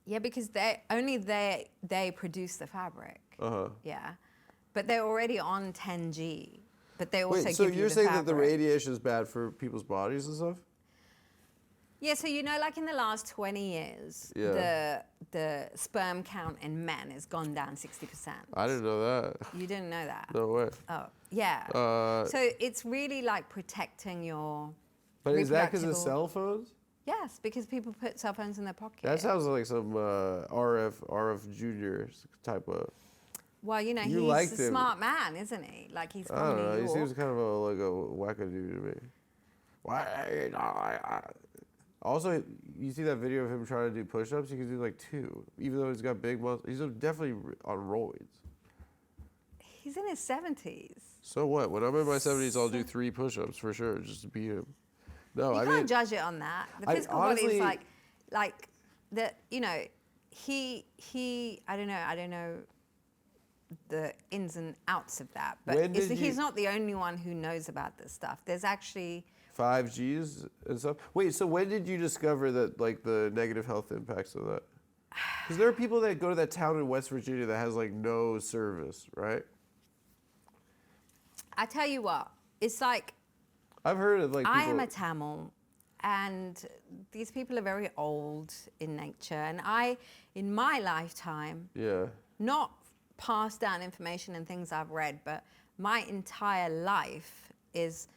Yeah, because they produce the fabric. Uh-huh. Yeah, but they're already on 10G. But they also Wait, so give you you're the saying that the fabric. radiation is bad for people's bodies and stuff? Yeah, so you know, like in the last 20 years, Yeah. the sperm count in men has gone down 60%. I didn't know that. You didn't know that? No way. Oh, yeah. So it's really like protecting your. But is that because of reproductive cell phones? Yes, because people put cell phones in their pocket. That sounds like some RF Junior type of. Well, you know, You he's liked a him. smart man, isn't he? Like he's I from don't New know. York. He seems kind of like a wackadoo to me. Why? Also, you see that video of him trying to do push-ups? He can do like 2, even though he's got big muscles. He's definitely on roids. He's in his 70s. So what? When I'm in my 70s, I'll do 3 push-ups for sure, just to beat him. No, You I can't mean, judge it on that. The I physical body honestly- is like the, you know, he I don't know the ins and outs of that, but When did he's you- not the only one who knows about this stuff. There's actually 5Gs and stuff. Wait, so when did you discover that, like, the negative health impacts of that? Because there are people that go to that town in West Virginia that has like no service, right? I tell you what, it's like I've heard of like people. I am a Tamil, and these people are very old in nature, and I, in my lifetime, Yeah. not passed down information and things I've read, but my entire life is,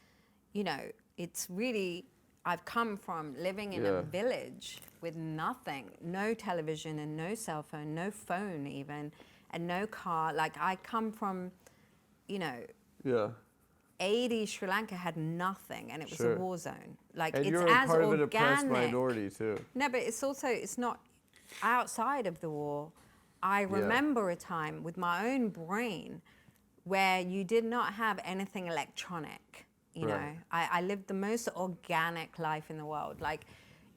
you know, it's really, I've come from living in Yeah. a village with nothing, no television and no cell phone, no phone even, and no car. Like I come from, you know, Yeah. 80 Sri Lanka had nothing and it was Sure. a war zone. Like And it's you're as part of an organic. oppressed minority too. No, but it's also, it's not outside of the war. I remember a time with my own brain where you did not have anything electronic. You know, Right. I lived the most organic life in the world. Like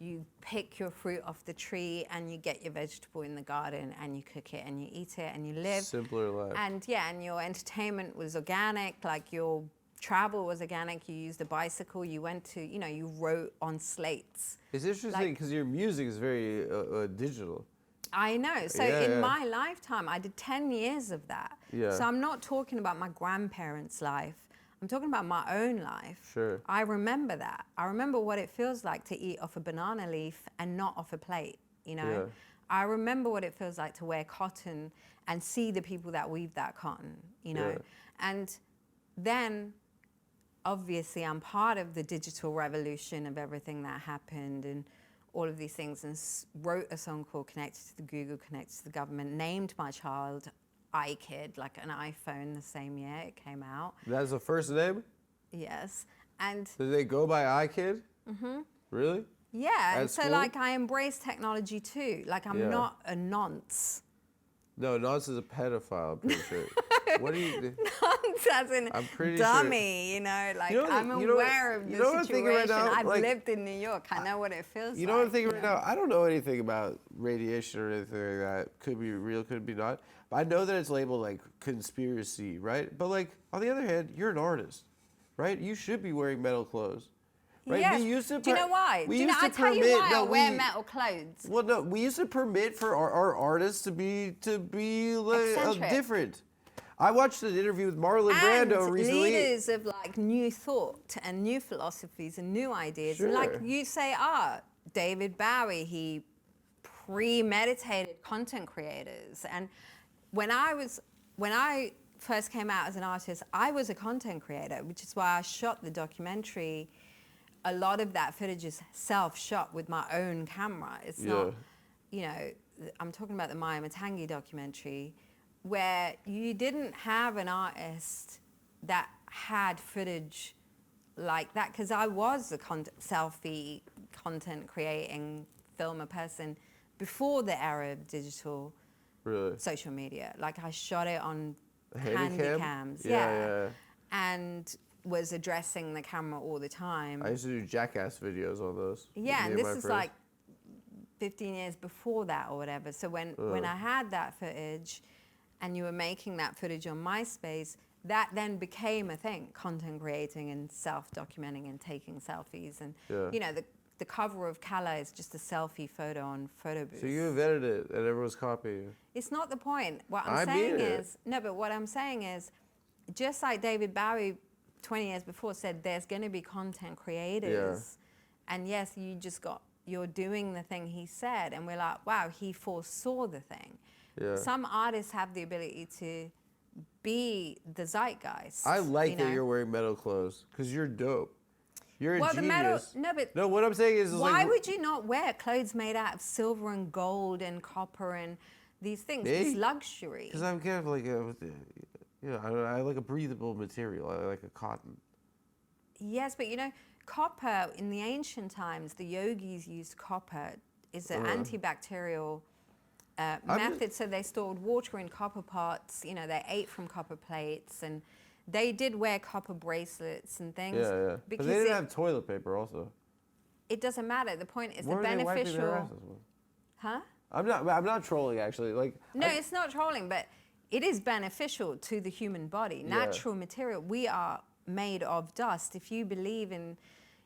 you pick your fruit off the tree and you get your vegetable in the garden and you cook it and you eat it and you live. Simpler life. And yeah, and your entertainment was organic, like your travel was organic. You used a bicycle, you went to, you know, you wrote on slates. It's interesting because your music is very digital. I know. So Yeah, in yeah. my lifetime, I did 10 years of that. Yeah. So I'm not talking about my grandparents' life. I'm talking about my own life. Sure. I remember that. I remember what it feels like to eat off a banana leaf and not off a plate, you know? Yeah. I remember what it feels like to wear cotton and see the people that weave that cotton, you know? Yeah. And then, obviously, I'm part of the digital revolution of everything that happened and all of these things, and wrote a song called Connected to the Google, Connected to the Government, named my child iKid, like an iPhone, the same year it came out. That's the first name? Yes. And Did they go by iKid? Mm-hmm. Really? yeah, and That's so cool. like I embrace technology too. Like I'm Yeah. not a nonce. No, Nance is a pedophile, I'm pretty sure. What do you Nonce as in I'm pretty dummy, you know, like You know what- I'm you know what- aware of you the know what I'm thinking right situation. now? I've Like, lived in New York. I know what it feels You like. know what I'm thinking right know? now? I don't know anything about radiation or anything like that. Could be real, could be not. But I know that it's labeled like conspiracy, right? But like on the other hand, you're an artist, right? You should be wearing metal clothes, right? Yes. We used to. Do you know why? We Do you know? used to I tell you permit- why no, I wear we- metal clothes. Well, no, we used to permit for our artists to be like Eccentric. different. I watched an interview with Marlon Brando And recently. leaders of like new thought and new philosophies and new ideas. Sure. Like you say, David Bowie, he premeditated content creators. And when I first came out as an artist, I was a content creator, which is why I shot the documentary. A lot of that footage is self-shot with my own camera. It's not, you know, I'm talking about the Maya Matangi documentary, where you didn't have an artist that had footage like that, because I was a selfie content creating, film a person before the era of digital Really? social media. Like I shot it on Handycam? handycams, Yeah. and was addressing the camera all the time. I used to do jackass videos on those. Yeah, Me and this my is friends. like 15 years before that or whatever. So when I had that footage and you were making that footage on MySpace, that then became a thing, content creating and self-documenting and taking selfies. And, you know, the cover of Kala is just a selfie photo on photo booth. So you invented it and everyone's copying you. It's not the point. What I I'm saying mean it. is, no, but what I'm saying is, just like David Bowie 20 years before said, there's going to be content creators. And yes, you're doing the thing he said. And we're like, wow, he foresaw the thing. Yeah. Some artists have the ability to be the zeitgeist. I like you that know? you're wearing metal clothes because you're dope. You're a Well, genius. the metal, no, but No, what I'm saying is why like, would you not wear clothes made out of silver and gold and copper and these things? It's Me? luxury. Because I'm kind of like I like a breathable material. I like a cotton. Yes, but you know, copper in the ancient times, the yogis used copper. Is an antibacterial method. So they stored water in copper pots. You know, they ate from copper plates, and they did wear copper bracelets and things. Yeah. But Because they didn't have toilet paper also. it doesn't matter. The point is What the are they wiping their beneficial. asses with? Huh? I'm not trolling actually. Like No, it's not trolling, but it is beneficial to the human body. Yeah. Natural material. We are made of dust. If you believe in,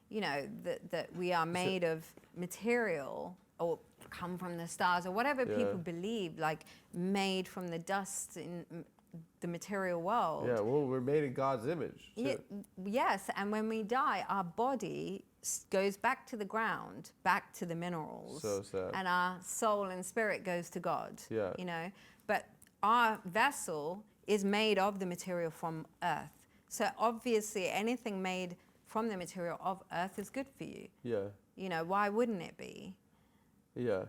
you know, that we are made of material or come from the stars or whatever people believe, like made from the dust in the material world. Yeah, well, we're made in God's image. too. Yes, and when we die, our body goes back to the ground, back to the minerals. So sad. And our soul and spirit goes to God. Yeah. You know, but our vessel is made of the material from earth. So obviously anything made from the material of earth is good for you. Yeah. You know, why wouldn't it be? Yeah.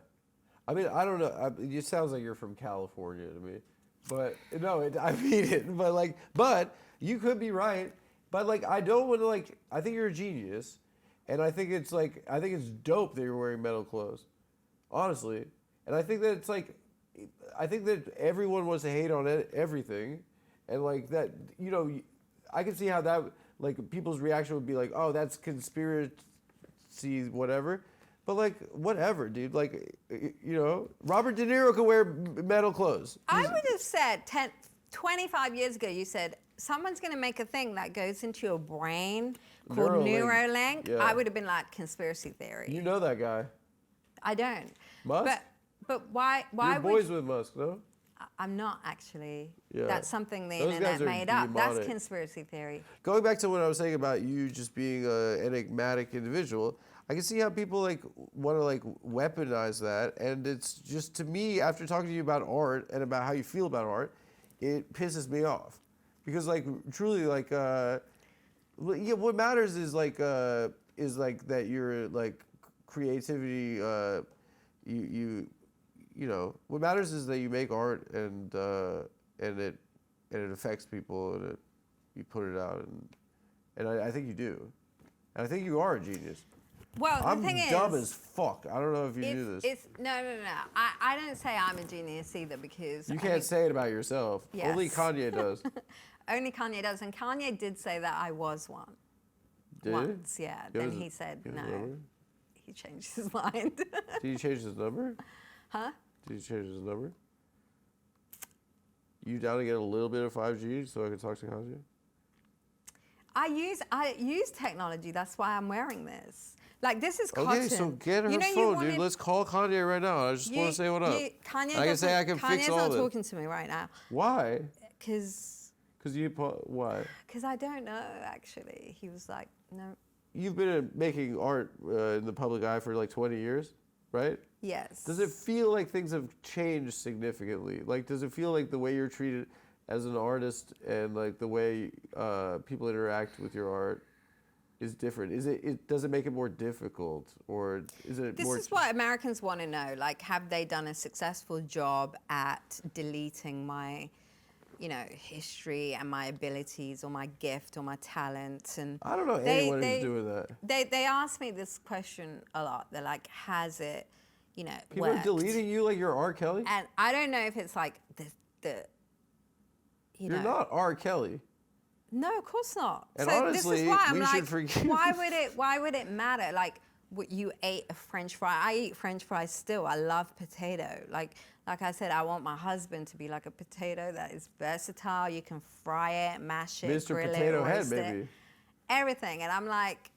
I mean, I don't know. It sounds like you're from California to me. But, no, I mean it. But you could be right. But, like, I don't want to, like, I think you're a genius. And I think it's, like, I think it's dope that you're wearing metal clothes. Honestly. And I think that it's, like, I think that everyone wants to hate on everything. And, like, that, you know, I can see how that, like, people's reaction would be like, oh, that's conspiracy, whatever. But, like, whatever, dude. Like, you know, Robert De Niro could wear metal clothes. I would have said 25 years ago, you said, someone's going to make a thing that goes into your brain called Neuralink. Yeah. I would have been like, conspiracy theory. You know that guy. I don't. Musk? But why You're would boys with Musk, no? I'm not actually. Yeah. That's something the Those internet guys are made up. That's demonic. conspiracy theory. Going back to what I was saying about you just being an enigmatic individual, I can see how people like want to like weaponize that, and it's just to me after talking to you about art and about how you feel about art, it pisses me off because like truly like what matters is like that your like creativity you know what matters is that you make art and it affects people and you put it out and I think you do, and I think you are a genius. Well, I'm the thing dumb is, as fuck. I don't know if you knew this. No. I don't say I'm a genius either because You can't say it about yourself. Yes. Only Kanye does. Only Kanye does, and Kanye did say that I was one. Did Once, yeah. Give Then us- he said give us a no. number? He changed his mind. Did you change his number? Huh? Did you change his number? You down to get a little bit of 5G so I can talk to Kanye? I use technology. That's why I'm wearing this. Like this is cotton. Okay, so get her You know, you phone, wanted- dude. Let's call Kanye right now. I just want to say what up. Kanye I can say I can Kanye's fix all not this. talking to me right now Why? because Why? I don't know actually. He was like, no. You've been making art in the public eye for like 20 years, right? Yes. Does it feel like things have changed significantly? Like, does it feel like the way you're treated as an artist and like the way people interact with your art is different? Does it make it more difficult, or is it This more? is what Americans want to know. Like, have they done a successful job at deleting my history and my abilities or my gift or my talent. And I don't know anyone who's doing that. They ask me this question a lot. They're like, has it, People worked? are deleting you like you're R. Kelly? And I don't know if it's like You're not R. Kelly. No, of course not. And so honestly, this is why I'm we like, should forgive. why would it matter? Like, what you ate a French fry. I eat French fries still. I love potato. Like I said, I want my husband to be like a potato that is versatile. You can fry it, mash it, Mr. grill Potato it, Head, roast maybe. it, everything. And I'm like,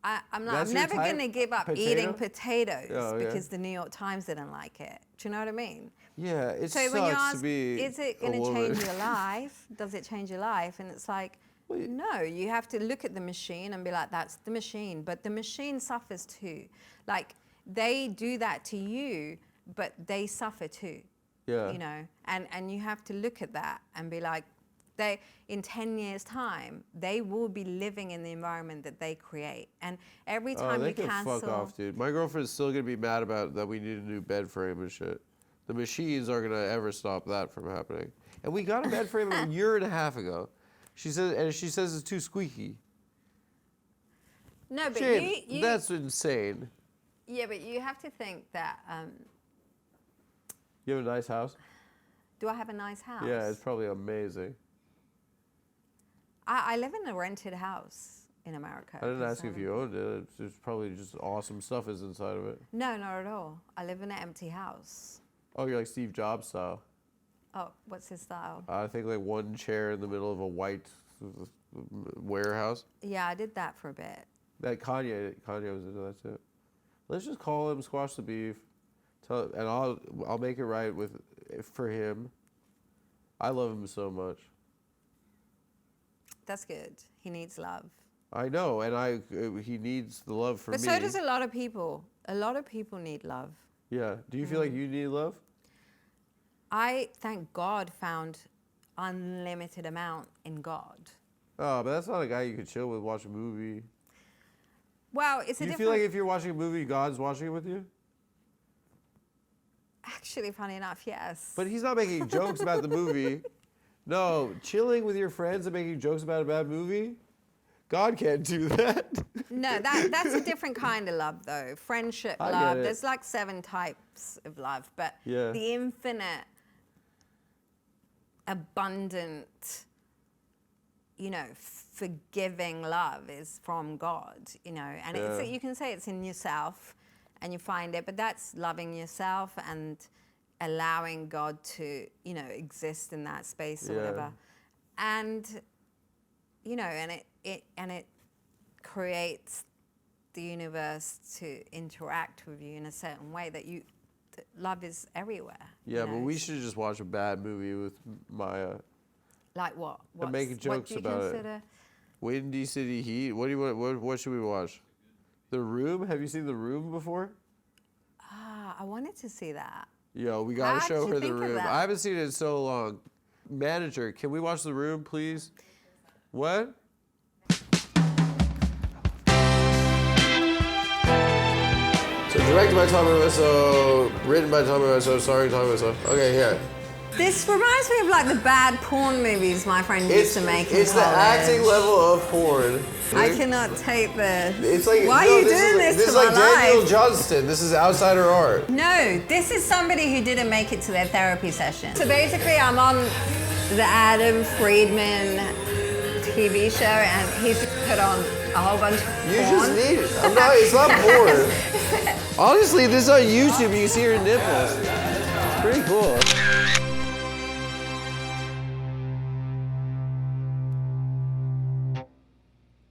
I'm That's your never type? going to give up Potato? eating potatoes Oh, yeah. because the New York Times didn't like it. Do you know what I mean? Yeah, it So sucks when you to ask, be is it a going to woman. change your life? Does it change your life? And it's like, no, you have to look at the machine and be like, that's the machine. But the machine suffers too. Like, they do that to you, but they suffer too. Yeah. And you have to look at that and be like, in 10 years' time, they will be living in the environment that they create. And every time they you can cancel... fuck off, dude. My girlfriend's still gonna be mad about that we need a new bed frame and shit. The machines aren't gonna ever stop that from happening. And we got a bed frame a year and a half ago. She says it's too squeaky. No, but James, you... that's insane. Yeah, but you have to think that... You have a nice house? do I have a nice house? Yeah, it's probably amazing. I live in a rented house in America. I didn't ask you if you owned it. It's probably just awesome stuff is inside of it. No, not at all. I live in an empty house. Oh, you're like Steve Jobs style. Oh, what's his style? I think like one chair in the middle of a white warehouse. Yeah, I did that for a bit. That Kanye was into that too. Let's just call him Squash the Beef, and I'll make it right for him. I love him so much. That's good. He needs love. I know, and he needs the love from me. But so does a lot of people. A lot of people need love. Yeah. Do you feel like you need love? I, thank God, found unlimited amount in God. Oh, but that's not a guy you could chill with, watch a movie. Well, it's Do a you different... feel like if you're watching a movie, God's watching it with you? Actually, funny enough, yes. But he's not making jokes about the movie. No, chilling with your friends and making jokes about a bad movie? God can't do that. No, that's a different kind of love, though. Friendship I love. get it. There's like 7 types of love, but Yeah. the infinite, abundant, forgiving love is from God, and Yeah. you can say it's in yourself and you find it, but that's loving yourself and allowing God to, exist in that space or Yeah. whatever. And, and it creates the universe to interact with you in a certain way that love is everywhere. Yeah, but we should just watch a bad movie with Maya. Like what? And make jokes about what do you consider? Windy City Heat. What do you want? What should we watch? The Room. Have you seen The Room before? I wanted to see that. Yo, we gotta How show did you her The think of Room. that? I haven't seen it in so long. Manager, can we watch The Room, please? What? So directed by Tommy Wiseau, written by Tommy Wiseau, starring Tommy Wiseau. Okay, here. This reminds me of like the bad porn movies my friend used to make in It's the college. acting level of porn. I cannot take this. It's like, Why no, are you this doing is this to like my Daniel life? Johnston. This is outsider art. No, this is somebody who didn't make it to their therapy session. So basically, I'm on the Adam Friedland TV show, and he's put on a whole bunch of porn. You just need it. It's not porn. Honestly, this is on YouTube. You see her nipples. It's pretty cool.